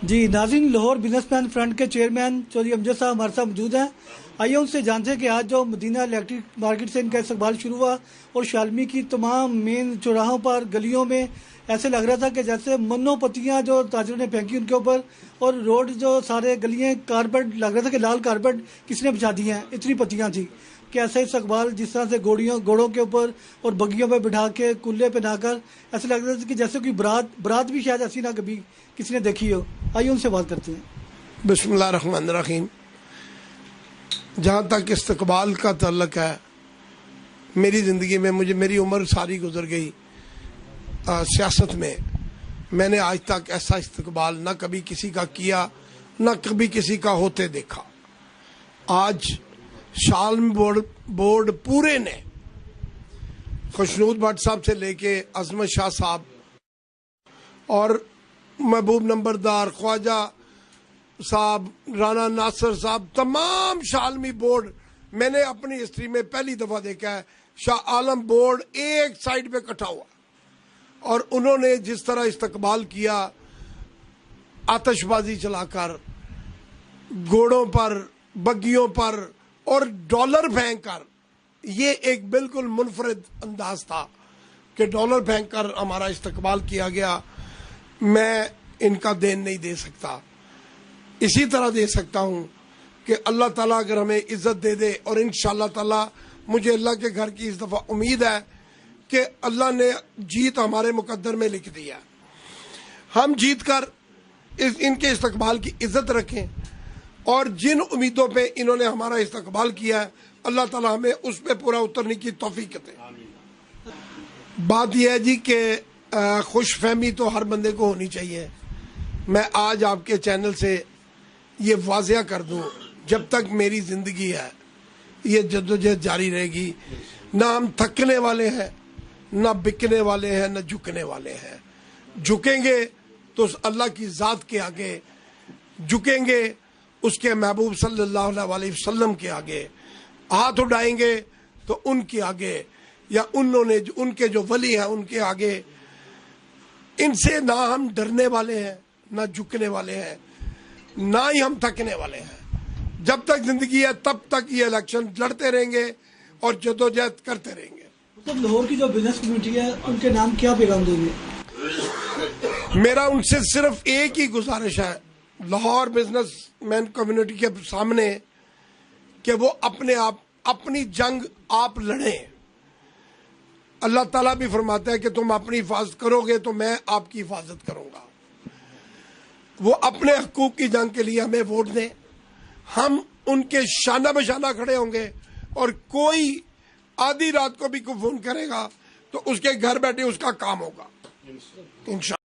جی ناظرین، Lahore business man front کے chairman Chaudhry امجد صاحب ہمارے ساتھ موجود ہیں۔ آئیے ان سے جانتے ہیں کہ آج جو مدینہ الیکٹرک مارکیٹ سے ان کا استقبال شروع ہوا اور شالمی کی تمام مین چوراہوں پر گلیوں میں ایسے لگ رہا تھا کہ جیسے منو پتیاں جو تاجروں نے پھینکی ان کے اوپر، اور روڈ جو سارے گلیاں کارپیٹ لگ رہا تھا کہ لال کارپیٹ کس نے بچھا دی ہیں، اتنی پتیاں تھیں کہ ایسے استقبال جس طرح سے گھوڑوں کے اوپر اور بگیوں پہ بٹھا کے کلے پہ نہ کر ایسے لگ رہا تھا کہ جیسے کوئی برات بھی شاید ایسی نہ کبھی کسی نے دیکھی ہو۔ آئیے ان سے بات کرتے ہیں۔ بسم اللہ الرحمن الرحیم۔ جہاں تک استقبال کا تعلق ہے، میری زندگی میں میری عمر ساری گزر گئی سیاست میں نے آج تک ایسا استقبال نہ کبھی کسی کا کیا، نہ کبھی کسی کا ہوتے دیکھا۔ آج شالم بورڈ پورے نے خوشنود بٹ صاحب سے لے کے عظمت شاہ صاحب اور محبوب نمبردار، خواجہ صاحب، رانا ناصر صاحب، تمام شالمی بورڈ میں نے اپنی ہسٹری میں پہلی دفعہ دیکھا ہے۔ شاہ عالم بورڈ ایک سائڈ پہ اکٹھا ہوا اور انہوں نے جس طرح استقبال کیا، آتش بازی چلا کر، گھوڑوں پر، بگیوں پر اور ڈالر پھینک کر، یہ ایک بالکل منفرد انداز تھا کہ ڈالر پھینک کر ہمارا استقبال کیا گیا۔ میں ان کا دین نہیں دے سکتا، اسی طرح دے سکتا ہوں کہ اللہ تعالیٰ اگر ہمیں عزت دے دے، اور انشاءاللہ تعالیٰ مجھے اللہ کے گھر کی اس دفعہ امید ہے کہ اللہ نے جیت ہمارے مقدر میں لکھ دیا۔ ہم جیت کر ان کے استقبال کی عزت رکھیں، اور جن امیدوں پہ انہوں نے ہمارا استقبال کیا ہے، اللہ تعالیٰ ہمیں اس پہ پورا اترنے کی توفیق دے۔ بات یہ ہے جی کہ خوش فہمی تو ہر بندے کو ہونی چاہیے۔ میں آج آپ کے چینل سے یہ واضح کر دوں، جب تک میری زندگی ہے یہ جدوجہد جاری رہے گی۔ نہ ہم تھکنے والے ہیں، نہ بکنے والے ہیں، نہ جھکنے والے ہیں۔ جھکیں گے تو اللہ کی ذات کے آگے، جھکیں گے اس کے محبوب صلی اللہ علیہ وسلم کے آگے، ہاتھ اٹھائیں گے تو ان کے آگے، یا ان کے جو ولی ہیں ان کے آگے۔ ان سے نہ ہم ڈرنے والے ہیں، نہ جھکنے والے ہیں، نہ ہی ہم تھکنے والے ہیں۔ جب تک زندگی ہے تب تک یہ الیکشن لڑتے رہیں گے اور جدوجہد کرتے رہیں گے۔ مطلب لاہور کی جو بزنس کمیونٹی ہے ان کے نام کیا پیغام دیں گے؟ میرا ان سے صرف ایک ہی گزارش ہے لاہور بزنس مین کمیونٹی کے سامنے، کہ وہ اپنی جنگ آپ لڑیں۔ اللہ تعالیٰ بھی فرماتا ہے کہ تم اپنی حفاظت کرو گے تو میں آپ کی حفاظت کروں گا۔ وہ اپنے حقوق کی جنگ کے لیے ہمیں ووٹ دیں، ہم ان کے شانہ بشانہ کھڑے ہوں گے، اور کوئی آدھی رات کو بھی کوئی فون کرے گا تو اس کے گھر بیٹھے اس کا کام ہوگا انشاءاللہ۔